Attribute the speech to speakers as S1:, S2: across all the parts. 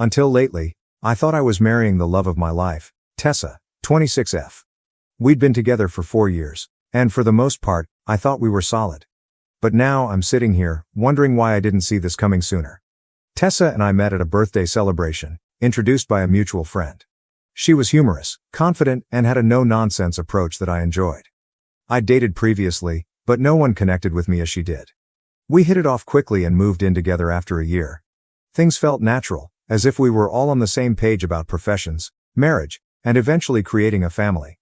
S1: Until lately, I thought I was marrying the love of my life, Tessa, 26F. We'd been together for 4 years, and for the most part, I thought we were solid. But now I'm sitting here, wondering why I didn't see this coming sooner. Tessa and I met at a birthday celebration, introduced by a mutual friend. She was humorous, confident, and had a no-nonsense approach that I enjoyed. I'd dated previously, but no one connected with me as she did. We hit it off quickly and moved in together after a year. Things felt natural, as if we were all on the same page about professions, marriage, and eventually creating a family.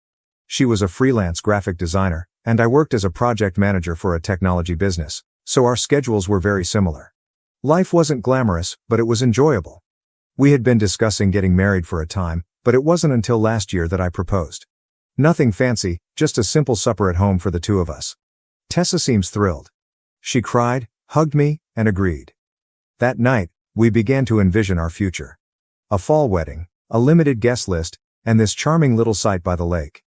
S1: She was a freelance graphic designer, and I worked as a project manager for a technology business, so our schedules were very similar. Life wasn't glamorous, but it was enjoyable. We had been discussing getting married for a time, but it wasn't until last year that I proposed. Nothing fancy, just a simple supper at home for the two of us. Tessa seems thrilled. She cried, hugged me, and agreed. That night, we began to envision our future. A fall wedding, a limited guest list, and this charming little site by the lake.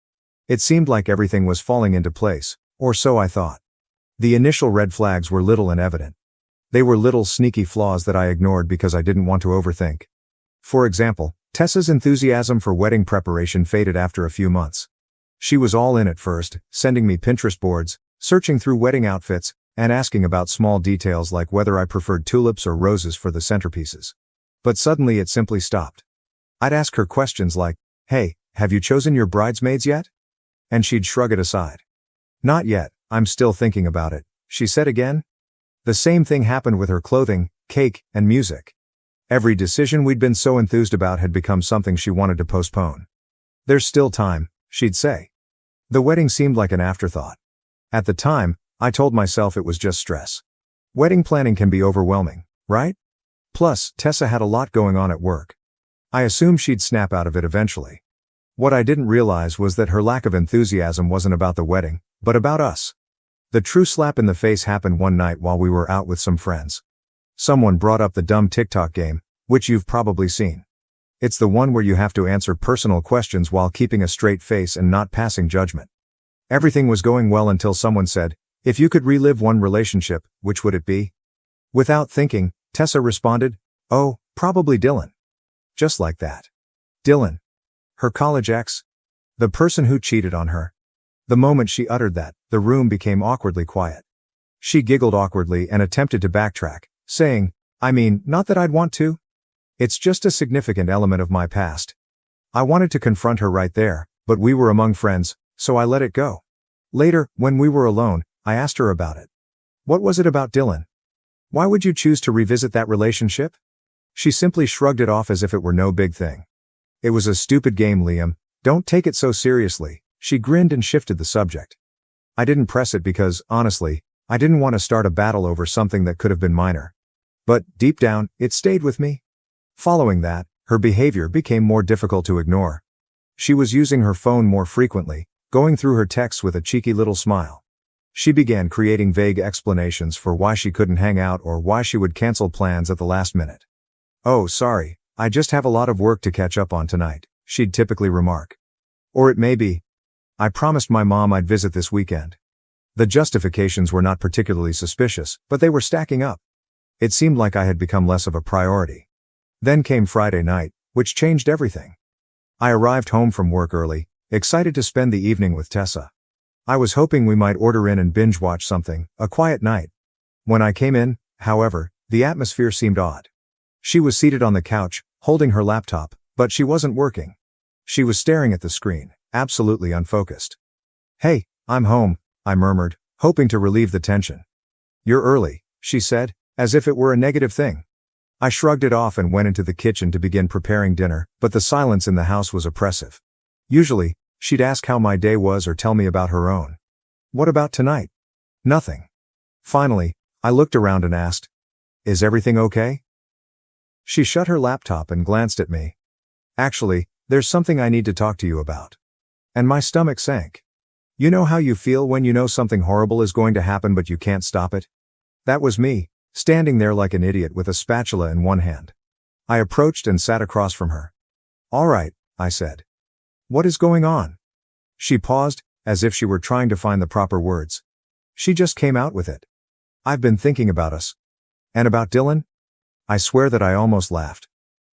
S1: It seemed like everything was falling into place, or so I thought. The initial red flags were little and evident. They were little sneaky flaws that I ignored because I didn't want to overthink. For example, Tessa's enthusiasm for wedding preparation faded after a few months. She was all in at first, sending me Pinterest boards, searching through wedding outfits, and asking about small details like whether I preferred tulips or roses for the centerpieces. But suddenly it simply stopped. I'd ask her questions like, "Hey, have you chosen your bridesmaids yet?" And she'd shrug it aside. "Not yet, I'm still thinking about it," she said again. The same thing happened with her clothing, cake, and music. Every decision we'd been so enthused about had become something she wanted to postpone. "There's still time," she'd say. The wedding seemed like an afterthought. At the time, I told myself it was just stress. Wedding planning can be overwhelming, right? Plus, Tessa had a lot going on at work. I assumed she'd snap out of it eventually. What I didn't realize was that her lack of enthusiasm wasn't about the wedding, but about us. The true slap in the face happened one night while we were out with some friends. Someone brought up the dumb TikTok game, which you've probably seen. It's the one where you have to answer personal questions while keeping a straight face and not passing judgment. Everything was going well until someone said, "If you could relive one relationship, which would it be?" Without thinking, Tessa responded, "Oh, probably Dylan." Just like that. Dylan. Her college ex. The person who cheated on her. The moment she uttered that, the room became awkwardly quiet. She giggled awkwardly and attempted to backtrack, saying, "I mean, not that I'd want to. It's just a significant element of my past." I wanted to confront her right there, but we were among friends, so I let it go. Later, when we were alone, I asked her about it. What was it about Dylan? Why would you choose to revisit that relationship? She simply shrugged it off as if it were no big thing. "It was a stupid game, Liam. Don't take it so seriously." She grinned and shifted the subject. I didn't press it because, honestly, I didn't want to start a battle over something that could have been minor. But, deep down, it stayed with me. Following that, her behavior became more difficult to ignore. She was using her phone more frequently, going through her texts with a cheeky little smile. She began creating vague explanations for why she couldn't hang out or why she would cancel plans at the last minute. "Oh, sorry, I just have a lot of work to catch up on tonight," she'd typically remark. Or it may be, "I promised my mom I'd visit this weekend." The justifications were not particularly suspicious, but they were stacking up. It seemed like I had become less of a priority. Then came Friday night, which changed everything. I arrived home from work early, excited to spend the evening with Tessa. I was hoping we might order in and binge watch something, a quiet night. When I came in, however, the atmosphere seemed odd. She was seated on the couch, holding her laptop, but she wasn't working. She was staring at the screen, absolutely unfocused. "Hey, I'm home," I murmured, hoping to relieve the tension. "You're early," she said, as if it were a negative thing. I shrugged it off and went into the kitchen to begin preparing dinner, but the silence in the house was oppressive. Usually, she'd ask how my day was or tell me about her own. What about tonight? Nothing. Finally, I looked around and asked, "Is everything okay?" She shut her laptop and glanced at me. "Actually, there's something I need to talk to you about." And my stomach sank. You know how you feel when you know something horrible is going to happen but you can't stop it? That was me, standing there like an idiot with a spatula in one hand. I approached and sat across from her. "All right," I said. "What is going on?" She paused, as if she were trying to find the proper words. She just came out with it. "I've been thinking about us." "And about Dylan?" I swear that I almost laughed.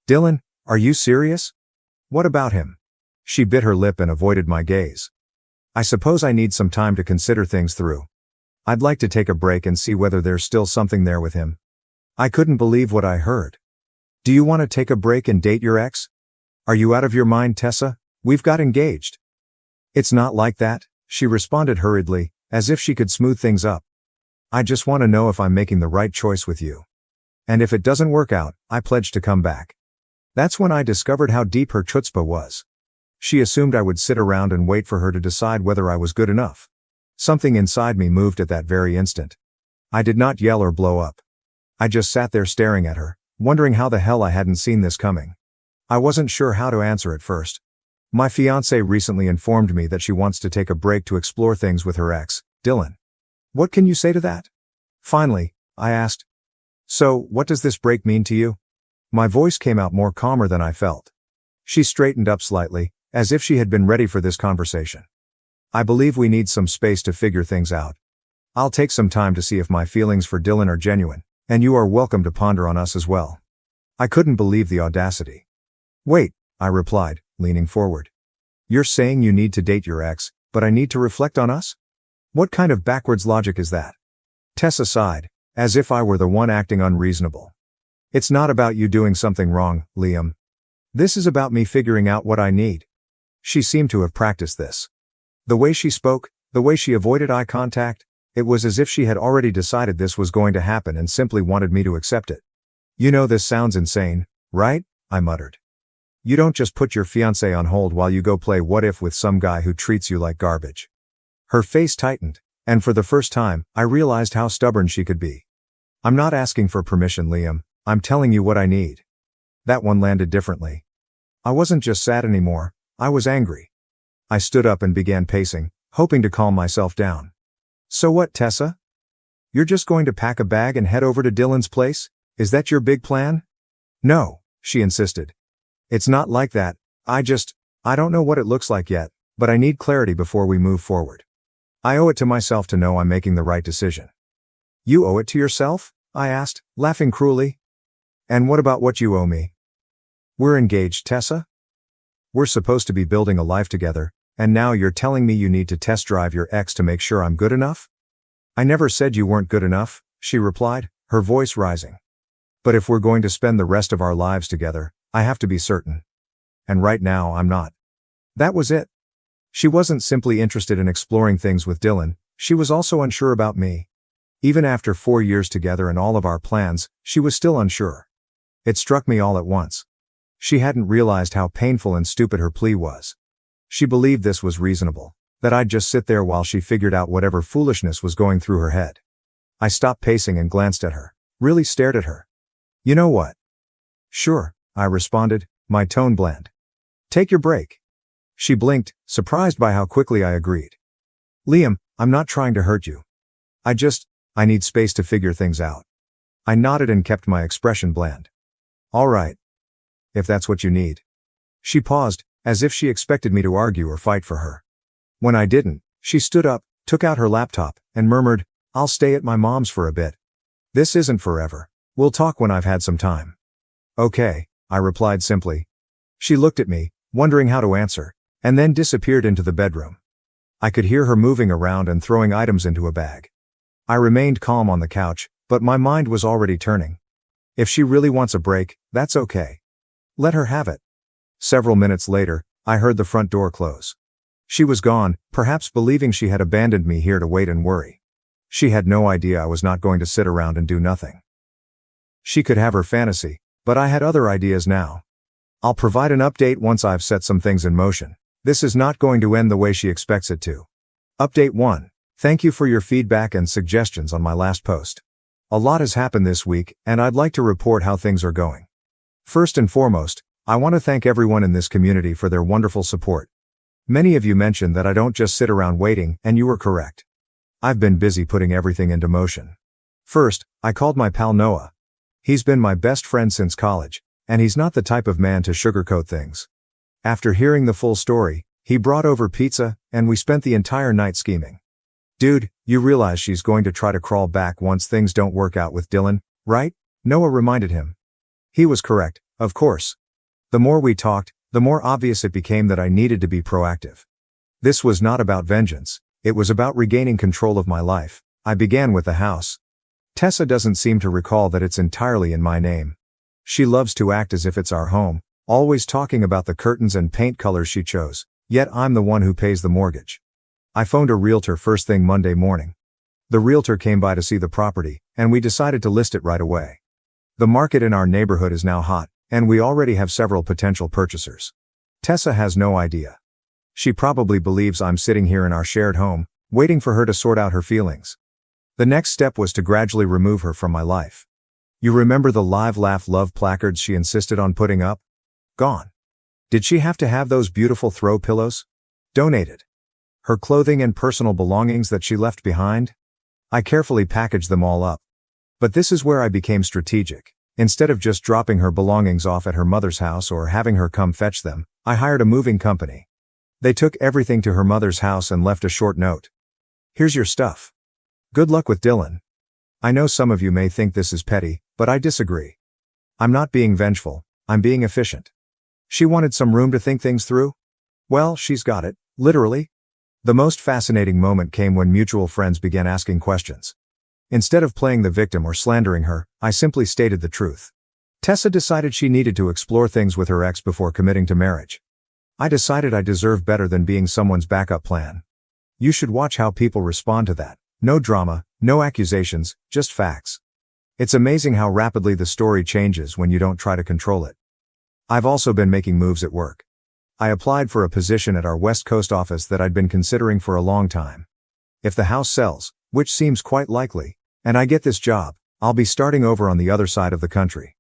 S1: Dylan, are you serious? What about him? She bit her lip and avoided my gaze. I suppose I need some time to consider things through. I'd like to take a break and see whether there's still something there with him. I couldn't believe what I heard. Do you want to take a break and date your ex? Are you out of your mind, Tessa? We've got engaged. It's not like that, she responded hurriedly, as if she could smooth things up. I just want to know if I'm making the right choice with you. And if it doesn't work out, I pledge to come back. That's when I discovered how deep her chutzpah was. She assumed I would sit around and wait for her to decide whether I was good enough. Something inside me moved at that very instant. I did not yell or blow up. I just sat there staring at her, wondering how the hell I hadn't seen this coming. I wasn't sure how to answer at first. My fiancée recently informed me that she wants to take a break to explore things with her ex, Dylan. What can you say to that? Finally, I asked. So, what does this break mean to you? My voice came out more calmer than I felt. She straightened up slightly, as if she had been ready for this conversation. I believe we need some space to figure things out. I'll take some time to see if my feelings for Dylan are genuine, and you are welcome to ponder on us as well. I couldn't believe the audacity. Wait, I replied, leaning forward. You're saying you need to date your ex, but I need to reflect on us? What kind of backwards logic is that? Tessa sighed, as if I were the one acting unreasonable. It's not about you doing something wrong, Liam. This is about me figuring out what I need. She seemed to have practiced this. The way she spoke, the way she avoided eye contact, it was as if she had already decided this was going to happen and simply wanted me to accept it. You know this sounds insane, right? I muttered. You don't just put your fiancé on hold while you go play what if with some guy who treats you like garbage. Her face tightened, and for the first time, I realized how stubborn she could be. I'm not asking for permission, Liam. I'm telling you what I need. That one landed differently. I wasn't just sad anymore, I was angry. I stood up and began pacing, hoping to calm myself down. So what, Tessa? You're just going to pack a bag and head over to Dylan's place? Is that your big plan? No, she insisted. It's not like that. I don't know what it looks like yet, but I need clarity before we move forward. I owe it to myself to know I'm making the right decision. You owe it to yourself? I asked, laughing cruelly. And what about what you owe me? We're engaged, Tessa. We're supposed to be building a life together, and now you're telling me you need to test drive your ex to make sure I'm good enough? I never said you weren't good enough, she replied, her voice rising. But if we're going to spend the rest of our lives together, I have to be certain. And right now I'm not. That was it. She wasn't simply interested in exploring things with Dylan, she was also unsure about me. Even after 4 years together and all of our plans, she was still unsure. It struck me all at once. She hadn't realized how painful and stupid her plea was. She believed this was reasonable, that I'd just sit there while she figured out whatever foolishness was going through her head. I stopped pacing and glanced at her, really stared at her. You know what? Sure, I responded, my tone bland. Take your break. She blinked, surprised by how quickly I agreed. Liam, I'm not trying to hurt you. I need space to figure things out. I nodded and kept my expression bland. All right. If that's what you need. She paused, as if she expected me to argue or fight for her. When I didn't, she stood up, took out her laptop, and murmured, I'll stay at my mom's for a bit. This isn't forever. We'll talk when I've had some time. Okay, I replied simply. She looked at me, wondering how to answer, and then disappeared into the bedroom. I could hear her moving around and throwing items into a bag. I remained calm on the couch, but my mind was already turning. If she really wants a break, that's okay. Let her have it. Several minutes later, I heard the front door close. She was gone, perhaps believing she had abandoned me here to wait and worry. She had no idea I was not going to sit around and do nothing. She could have her fantasy, but I had other ideas now. I'll provide an update once I've set some things in motion. This is not going to end the way she expects it to. Update 1. Thank you for your feedback and suggestions on my last post. A lot has happened this week, and I'd like to report how things are going. First and foremost, I want to thank everyone in this community for their wonderful support. Many of you mentioned that I don't just sit around waiting, and you were correct. I've been busy putting everything into motion. First, I called my pal Noah. He's been my best friend since college, and he's not the type of man to sugarcoat things. After hearing the full story, he brought over pizza, and we spent the entire night scheming. Dude, you realize she's going to try to crawl back once things don't work out with Dylan, right? Noah reminded him. He was correct, of course. The more we talked, the more obvious it became that I needed to be proactive. This was not about vengeance, it was about regaining control of my life. I began with the house. Tessa doesn't seem to recall that it's entirely in my name. She loves to act as if it's our home, always talking about the curtains and paint colors she chose, yet I'm the one who pays the mortgage. I phoned a realtor first thing Monday morning. The realtor came by to see the property, and we decided to list it right away. The market in our neighborhood is now hot, and we already have several potential purchasers. Tessa has no idea. She probably believes I'm sitting here in our shared home, waiting for her to sort out her feelings. The next step was to gradually remove her from my life. You remember the Live Laugh Love placards she insisted on putting up? Gone. Did she have to have those beautiful throw pillows? Donated. Her clothing and personal belongings that she left behind? I carefully packaged them all up. But this is where I became strategic. Instead of just dropping her belongings off at her mother's house or having her come fetch them, I hired a moving company. They took everything to her mother's house and left a short note. Here's your stuff. Good luck with Dylan. I know some of you may think this is petty, but I disagree. I'm not being vengeful, I'm being efficient. She wanted some room to think things through? Well, she's got it, literally. The most fascinating moment came when mutual friends began asking questions. Instead of playing the victim or slandering her, I simply stated the truth. Tessa decided she needed to explore things with her ex before committing to marriage. I decided I deserve better than being someone's backup plan. You should watch how people respond to that. No drama, no accusations, just facts. It's amazing how rapidly the story changes when you don't try to control it. I've also been making moves at work. I applied for a position at our West Coast office that I'd been considering for a long time. If the house sells, which seems quite likely, and I get this job, I'll be starting over on the other side of the country.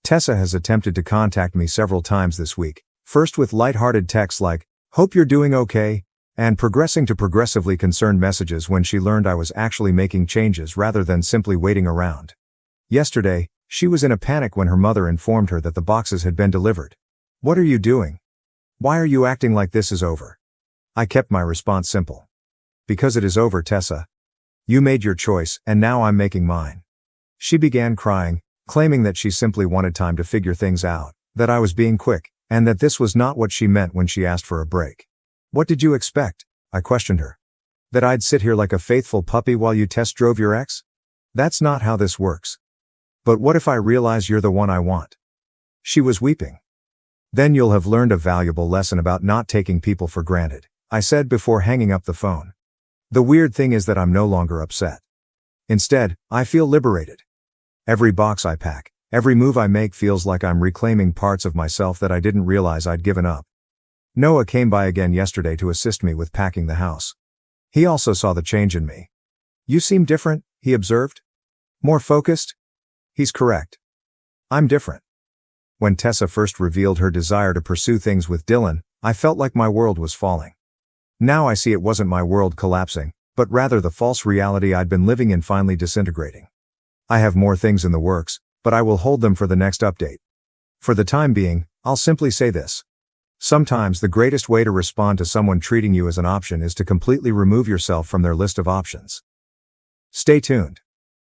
S1: Tessa has attempted to contact me several times this week, first with light-hearted texts like, "Hope you're doing okay," and progressing to progressively concerned messages when she learned I was actually making changes rather than simply waiting around. Yesterday, she was in a panic when her mother informed her that the boxes had been delivered. "What are you doing? Why are you acting like this is over?" I kept my response simple. "Because it is over, Tessa. You made your choice, and now I'm making mine." She began crying, claiming that she simply wanted time to figure things out, that I was being quick, and that this was not what she meant when she asked for a break. "What did you expect?" I questioned her. "That I'd sit here like a faithful puppy while you test drove your ex? That's not how this works." "But what if I realize you're the one I want?" She was weeping. "Then you'll have learned a valuable lesson about not taking people for granted," I said before hanging up the phone. The weird thing is that I'm no longer upset. Instead, I feel liberated. Every box I pack, every move I make feels like I'm reclaiming parts of myself that I didn't realize I'd given up. Noah came by again yesterday to assist me with packing the house. He also saw the change in me. "You seem different," he observed. "More focused?" He's correct. I'm different. When Tessa first revealed her desire to pursue things with Dylan, I felt like my world was falling. Now I see it wasn't my world collapsing, but rather the false reality I'd been living in finally disintegrating. I have more things in the works, but I will hold them for the next update. For the time being, I'll simply say this. Sometimes the greatest way to respond to someone treating you as an option is to completely remove yourself from their list of options. Stay tuned.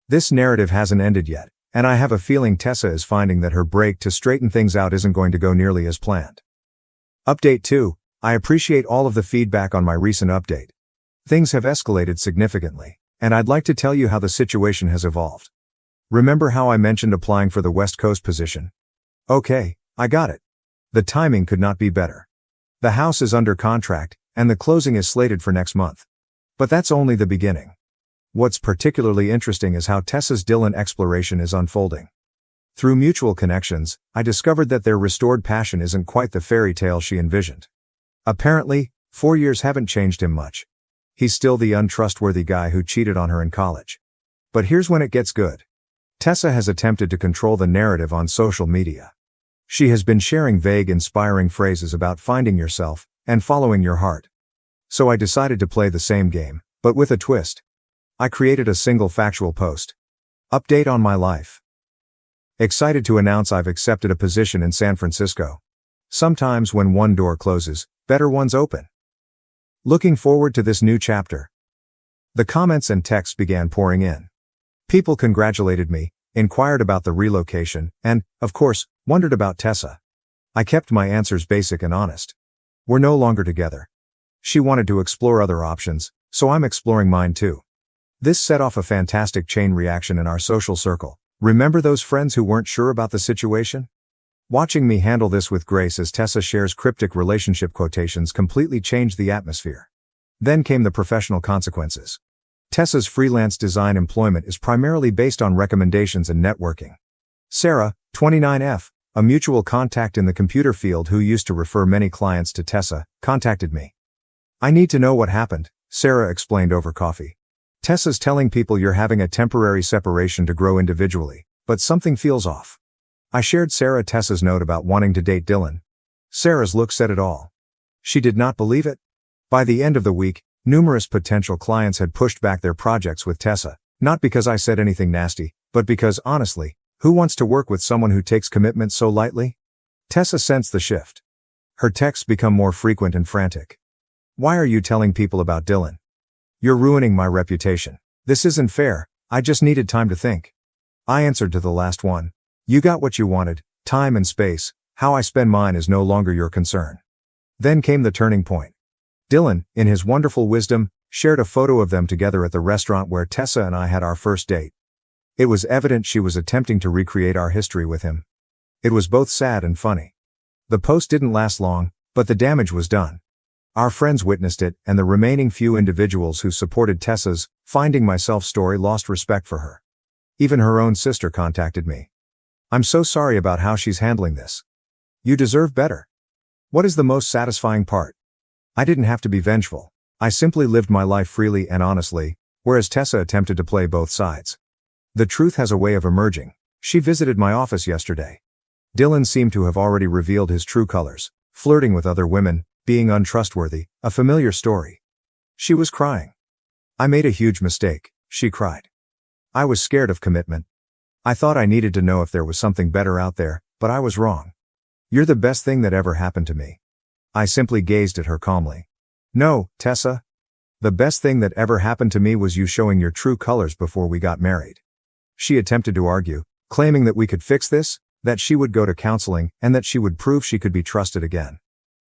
S1: This narrative hasn't ended yet, and I have a feeling Tessa is finding that her break to straighten things out isn't going to go nearly as planned. Update 2. I appreciate all of the feedback on my recent update. Things have escalated significantly, and I'd like to tell you how the situation has evolved. Remember how I mentioned applying for the West Coast position? Okay, I got it. The timing could not be better. The house is under contract, and the closing is slated for next month. But that's only the beginning. What's particularly interesting is how Tessa's Dylan exploration is unfolding. Through mutual connections, I discovered that their restored passion isn't quite the fairy tale she envisioned. Apparently, 4 years haven't changed him much. He's still the untrustworthy guy who cheated on her in college. But here's when it gets good. Tessa has attempted to control the narrative on social media. She has been sharing vague, inspiring phrases about finding yourself and following your heart. So I decided to play the same game, but with a twist. I created a single factual post. Update on my life. Excited to announce I've accepted a position in San Francisco. Sometimes when one door closes, better ones open. Looking forward to this new chapter. The comments and texts began pouring in. People congratulated me, inquired about the relocation, and, of course, wondered about Tessa. I kept my answers basic and honest. We're no longer together. She wanted to explore other options, so I'm exploring mine too. This set off a fantastic chain reaction in our social circle. Remember those friends who weren't sure about the situation? Watching me handle this with grace as Tessa shares cryptic relationship quotations completely changed the atmosphere. Then came the professional consequences. Tessa's freelance design employment is primarily based on recommendations and networking. Sarah, 29F, a mutual contact in the computer field who used to refer many clients to Tessa, contacted me. I need to know what happened, Sarah explained over coffee. Tessa's telling people you're having a temporary separation to grow individually, but something feels off. I shared Sarah Tessa's note about wanting to date Dylan. Sarah's look said it all. She did not believe it. By the end of the week, numerous potential clients had pushed back their projects with Tessa, not because I said anything nasty, but because, honestly, who wants to work with someone who takes commitment so lightly? Tessa sensed the shift. Her texts become more frequent and frantic. Why are you telling people about Dylan? You're ruining my reputation. This isn't fair, I just needed time to think. I answered to the last one. You got what you wanted, time and space, how I spend mine is no longer your concern. Then came the turning point. Dylan, in his wonderful wisdom, shared a photo of them together at the restaurant where Tessa and I had our first date. It was evident she was attempting to recreate our history with him. It was both sad and funny. The post didn't last long, but the damage was done. Our friends witnessed it, and the remaining few individuals who supported Tessa's finding myself story lost respect for her. Even her own sister contacted me. I'm so sorry about how she's handling this. You deserve better. What is the most satisfying part? I didn't have to be vengeful. I simply lived my life freely and honestly, whereas Tessa attempted to play both sides. The truth has a way of emerging. She visited my office yesterday. Dylan seemed to have already revealed his true colors, flirting with other women, being untrustworthy, a familiar story. She was crying. I made a huge mistake, she cried. I was scared of commitment. I thought I needed to know if there was something better out there, but I was wrong. You're the best thing that ever happened to me. I simply gazed at her calmly. No, Tessa. The best thing that ever happened to me was you showing your true colors before we got married. She attempted to argue, claiming that we could fix this, that she would go to counseling, and that she would prove she could be trusted again.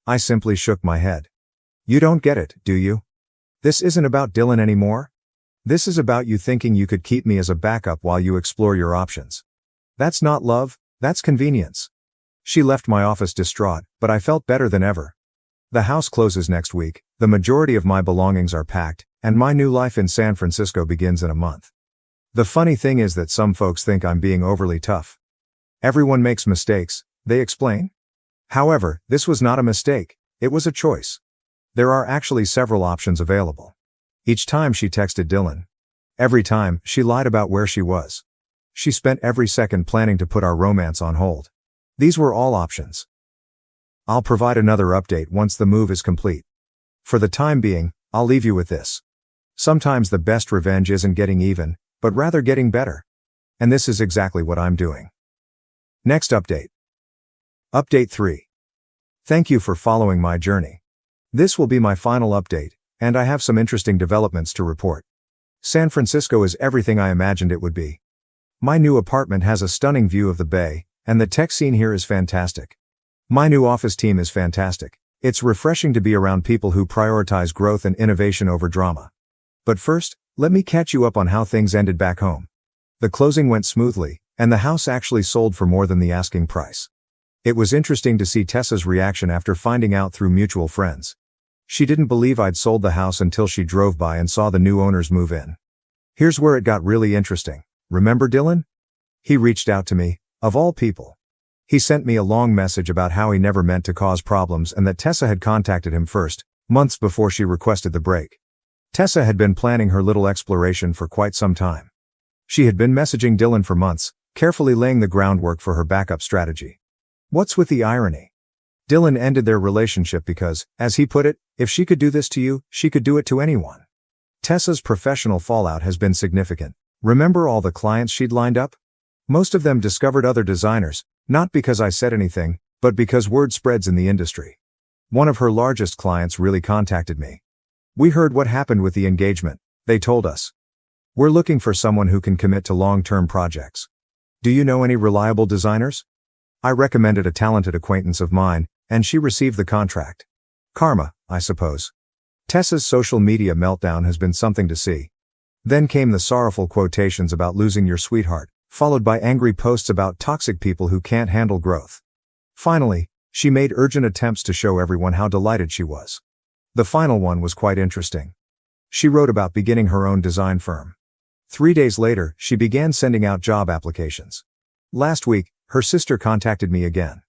S1: I simply shook my head. You don't get it, do you? This isn't about Dylan anymore. This is about you thinking you could keep me as a backup while you explore your options. That's not love, that's convenience. She left my office distraught, but I felt better than ever. The house closes next week, the majority of my belongings are packed, and my new life in San Francisco begins in a month. The funny thing is that some folks think I'm being overly tough. Everyone makes mistakes, they explain. However, this was not a mistake, it was a choice. There are actually several options available. Each time she texted Dylan. Every time, she lied about where she was. She spent every second planning to put our romance on hold. These were all options. I'll provide another update once the move is complete. For the time being, I'll leave you with this. Sometimes the best revenge isn't getting even, but rather getting better. And this is exactly what I'm doing. Next update. Update 3. Thank you for following my journey. This will be my final update, and I have some interesting developments to report. San Francisco is everything I imagined it would be. My new apartment has a stunning view of the bay, and the tech scene here is fantastic. My new office team is fantastic. It's refreshing to be around people who prioritize growth and innovation over drama. But first, let me catch you up on how things ended back home. The closing went smoothly, and the house actually sold for more than the asking price. It was interesting to see Tessa's reaction after finding out through mutual friends. She didn't believe I'd sold the house until she drove by and saw the new owners move in. Here's where it got really interesting. Remember Dylan? He reached out to me, of all people. He sent me a long message about how he never meant to cause problems and that Tessa had contacted him first, months before she requested the break. Tessa had been planning her little exploration for quite some time. She had been messaging Dylan for months, carefully laying the groundwork for her backup strategy. What's with the irony? Dylan ended their relationship because, as he put it, if she could do this to you, she could do it to anyone. Tessa's professional fallout has been significant. Remember all the clients she'd lined up? Most of them discovered other designers, not because I said anything, but because word spreads in the industry. One of her largest clients really contacted me. We heard what happened with the engagement, they told us. We're looking for someone who can commit to long-term projects. Do you know any reliable designers? I recommended a talented acquaintance of mine, and she received the contract. Karma, I suppose. Tessa's social media meltdown has been something to see. Then came the sorrowful quotations about losing your sweetheart, followed by angry posts about toxic people who can't handle growth. Finally, she made urgent attempts to show everyone how delighted she was. The final one was quite interesting. She wrote about beginning her own design firm. 3 days later, she began sending out job applications. Last week, her sister contacted me again.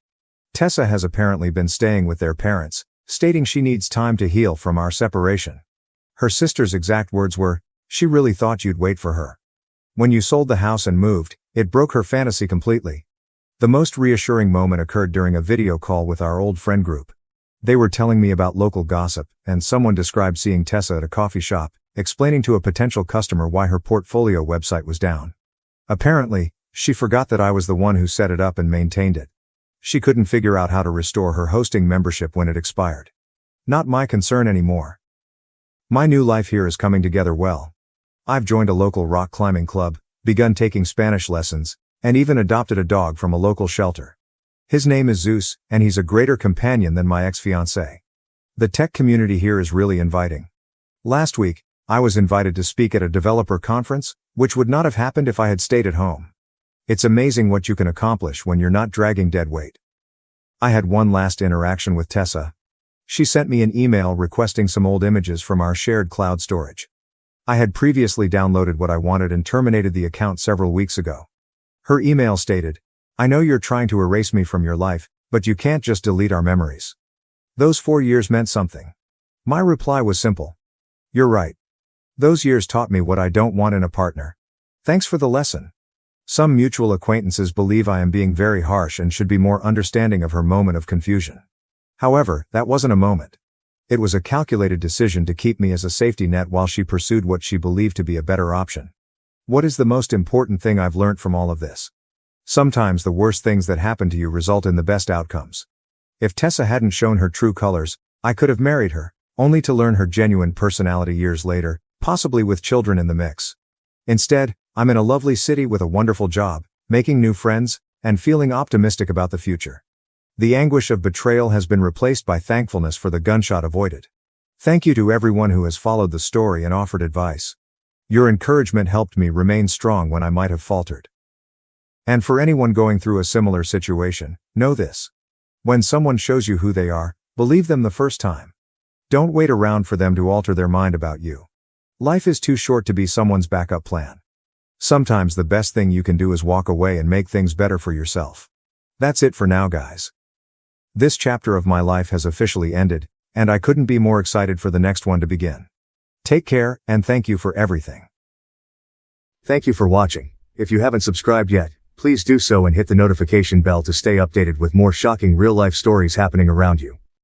S1: Tessa has apparently been staying with their parents, stating she needs time to heal from our separation. Her sister's exact words were, "She really thought you'd wait for her. When you sold the house and moved, it broke her fantasy completely." The most reassuring moment occurred during a video call with our old friend group. They were telling me about local gossip, and someone described seeing Tessa at a coffee shop, explaining to a potential customer why her portfolio website was down. Apparently, she forgot that I was the one who set it up and maintained it. She couldn't figure out how to restore her hosting membership when it expired. Not my concern anymore. My new life here is coming together well. I've joined a local rock climbing club, begun taking Spanish lessons, and even adopted a dog from a local shelter. His name is Zeus, and he's a greater companion than my ex-fiancée. The tech community here is really inviting. Last week, I was invited to speak at a developer conference, which would not have happened if I had stayed at home. It's amazing what you can accomplish when you're not dragging dead weight. I had one last interaction with Tessa. She sent me an email requesting some old images from our shared cloud storage. I had previously downloaded what I wanted and terminated the account several weeks ago. Her email stated, "I know you're trying to erase me from your life, but you can't just delete our memories. Those 4 years meant something." My reply was simple. "You're right. Those years taught me what I don't want in a partner. Thanks for the lesson." Some mutual acquaintances believe I am being very harsh and should be more understanding of her moment of confusion. However, that wasn't a moment. It was a calculated decision to keep me as a safety net while she pursued what she believed to be a better option. What is the most important thing I've learned from all of this? Sometimes the worst things that happen to you result in the best outcomes. If Tessa hadn't shown her true colors, I could have married her, only to learn her genuine personality years later, possibly with children in the mix. Instead, I'm in a lovely city with a wonderful job, making new friends, and feeling optimistic about the future. The anguish of betrayal has been replaced by thankfulness for the gunshot avoided. Thank you to everyone who has followed the story and offered advice. Your encouragement helped me remain strong when I might have faltered. And for anyone going through a similar situation, know this. When someone shows you who they are, believe them the first time. Don't wait around for them to alter their mind about you. Life is too short to be someone's backup plan. Sometimes the best thing you can do is walk away and make things better for yourself. That's it for now, guys. This chapter of my life has officially ended, and I couldn't be more excited for the next one to begin. Take care, and thank you for everything.
S2: Thank you for watching. If you haven't subscribed yet, please do so and hit the notification bell to stay updated with more shocking real-life stories happening around you.